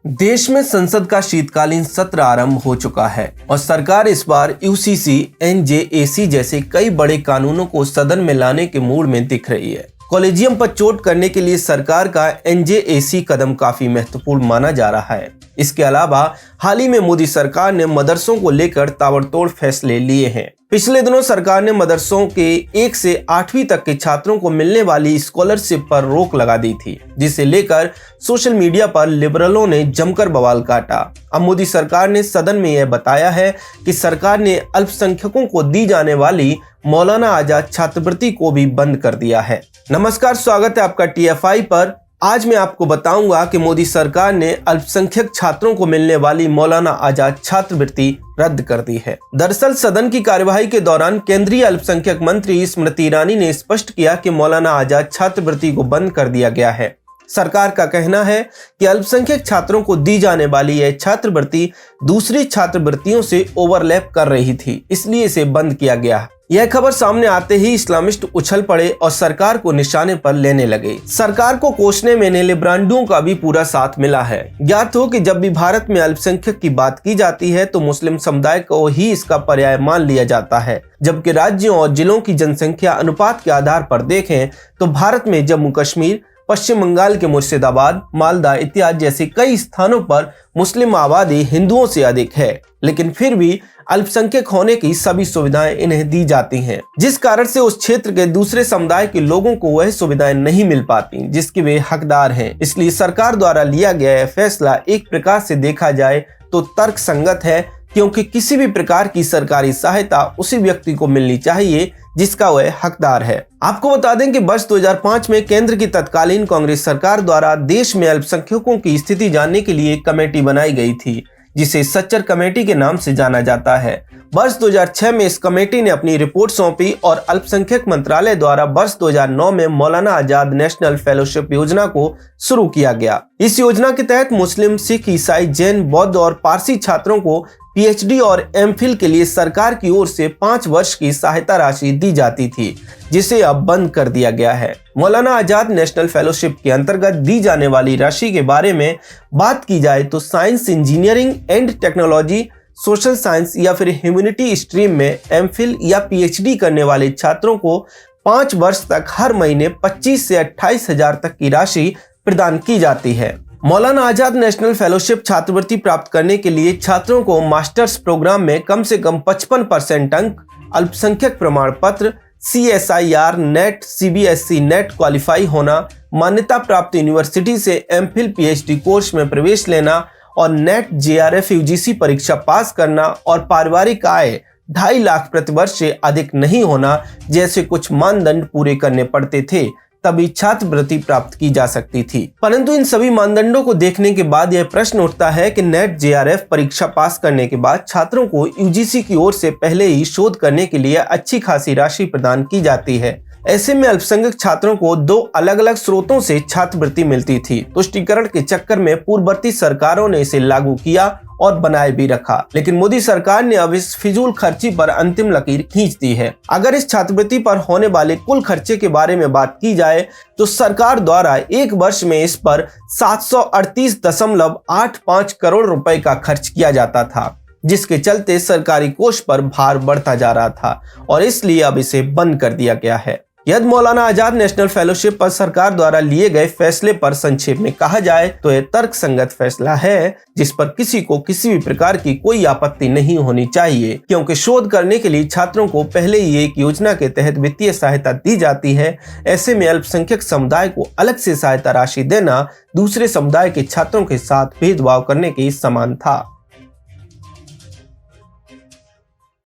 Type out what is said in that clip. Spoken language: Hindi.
देश में संसद का शीतकालीन सत्र आरंभ हो चुका है और सरकार इस बार यूसीसी, एनजेएसी जैसे कई बड़े कानूनों को सदन में लाने के मूड में दिख रही है। कॉलेजियम पर चोट करने के लिए सरकार का एनजेएसी कदम काफी महत्वपूर्ण माना जा रहा है। इसके अलावा हाल ही में मोदी सरकार ने मदरसों को लेकर ताबड़तोड़ फैसले लिए हैं। पिछले दिनों सरकार ने मदरसों के 1 से 8वीं तक के छात्रों को मिलने वाली स्कॉलरशिप पर रोक लगा दी थी, जिसे लेकर सोशल मीडिया पर लिबरलों ने जमकर बवाल काटा। अब मोदी सरकार ने सदन में यह बताया है कि सरकार ने अल्पसंख्यकों को दी जाने वाली मौलाना आजाद छात्रवृत्ति को भी बंद कर दिया है। नमस्कार, स्वागत है आपका टीएफआई पर। आज मैं आपको बताऊंगा कि मोदी सरकार ने अल्पसंख्यक छात्रों को मिलने वाली मौलाना आजाद छात्रवृत्ति रद्द कर दी है। दरअसल सदन की कार्यवाही के दौरान केंद्रीय अल्पसंख्यक मंत्री स्मृति ईरानी ने स्पष्ट किया कि मौलाना आजाद छात्रवृत्ति को बंद कर दिया गया है। सरकार का कहना है कि अल्पसंख्यक छात्रों को दी जाने वाली यह छात्रवृत्ति दूसरी छात्रवृत्तियों से ओवरलैप कर रही थी, इसलिए इसे बंद किया गया। यह खबर सामने आते ही इस्लामिस्ट उछल पड़े और सरकार को निशाने पर लेने लगे। सरकार को कोसने में नेलिब्रांडुओं का भी पूरा साथ मिला है। ज्ञात हो कि जब भी भारत में अल्पसंख्यक की बात की जाती है तो मुस्लिम समुदाय को ही इसका पर्याय मान लिया जाता है, जबकि राज्यों और जिलों की जनसंख्या अनुपात के आधार पर देखें तो भारत में जम्मू कश्मीर, पश्चिम बंगाल के मुर्शिदाबाद, मालदा इत्यादि जैसे कई स्थानों पर मुस्लिम आबादी हिंदुओं से अधिक है, लेकिन फिर भी अल्पसंख्यक होने की सभी सुविधाएं इन्हें दी जाती हैं, जिस कारण से उस क्षेत्र के दूसरे समुदाय के लोगों को वह सुविधाएं नहीं मिल पाती जिसकी वे हकदार हैं। इसलिए सरकार द्वारा लिया गया यह फैसला एक प्रकार से देखा जाए तो तर्कसंगत है, क्योंकि किसी भी प्रकार की सरकारी सहायता उसी व्यक्ति को मिलनी चाहिए जिसका वह हकदार है। आपको बता दें कि वर्ष 2005 में केंद्र की तत्कालीन कांग्रेस सरकार द्वारा देश में अल्पसंख्यकों की स्थिति जानने के लिए एक कमेटी बनाई गई थी, जिसे सच्चर कमेटी के नाम से जाना जाता है। वर्ष 2006 में इस कमेटी ने अपनी रिपोर्ट सौंपी और अल्पसंख्यक मंत्रालय द्वारा वर्ष 2009 में मौलाना आजाद नेशनल फेलोशिप योजना को शुरू किया गया। इस योजना के तहत मुस्लिम, सिख, ईसाई, जैन, बौद्ध और पारसी छात्रों को पीएचडी और एमफिल के लिए सरकार की ओर से 5 वर्ष की सहायता राशि दी जाती थी, जिसे अब बंद कर दिया गया है। मौलाना आजाद नेशनल फेलोशिप के अंतर्गत दी जाने वाली राशि के बारे में बात की जाए तो science, engineering and technology, social science या फिर ह्यूमैनिटी स्ट्रीम में एमफिल या पीएचडी करने वाले छात्रों को 5 वर्ष तक हर महीने 25 से 28 हजार तक की राशि प्रदान की जाती है। मौलाना आजाद नेशनल फेलोशिप छात्रवृत्ति प्राप्त करने के लिए छात्रों को मास्टर्स प्रोग्राम में कम से कम 55% अंक, अल्पसंख्यक प्रमाण पत्र, CSIR net, CBSE net qualify होना, मान्यता प्राप्त यूनिवर्सिटी से एमफिल पीएचडी कोर्स में प्रवेश लेना और नेट JRF UGC परीक्षा पास करना और पारिवारिक आय 2.5 लाख प्रतिवर्ष से अधिक नहीं होना जैसे कुछ मानदंड पूरे करने पड़ते थे, तभी छात्रवृत्ति प्राप्त की जा सकती थी। परंतु इन सभी मानदंडों को देखने के बाद यह प्रश्न उठता है कि नेट JRF परीक्षा पास करने के बाद छात्रों को UGC की ओर से पहले ही शोध करने के लिए अच्छी खासी राशि प्रदान की जाती है। ऐसे में अल्पसंख्यक छात्रों को 2 अलग अलग स्रोतों से छात्रवृत्ति मिलती थी। तुष्टीकरण के चक्कर में पूर्ववर्ती सरकारों ने इसे लागू किया और बनाए भी रखा, लेकिन मोदी सरकार ने अब इस फिजूल खर्ची पर अंतिम लकीर खींच दी है। अगर इस छात्रवृत्ति पर होने वाले कुल खर्चे के बारे में बात की जाए तो सरकार द्वारा एक वर्ष में इस पर 738.85 करोड़ रुपए का खर्च किया जाता था, जिसके चलते सरकारी कोष पर भार बढ़ता जा रहा था और इसलिए अब इसे बंद कर दिया गया है। यदि मौलाना आजाद नेशनल फेलोशिप पर सरकार द्वारा लिए गए फैसले पर संक्षेप में कहा जाए तो यह तर्कसंगत फैसला है, जिस पर किसी को किसी भी प्रकार की कोई आपत्ति नहीं होनी चाहिए, क्योंकि शोध करने के लिए छात्रों को पहले ही एक योजना के तहत वित्तीय सहायता दी जाती है। ऐसे में अल्पसंख्यक समुदाय को अलग से सहायता राशि देना दूसरे समुदाय के छात्रों के साथ भेदभाव करने के समान था।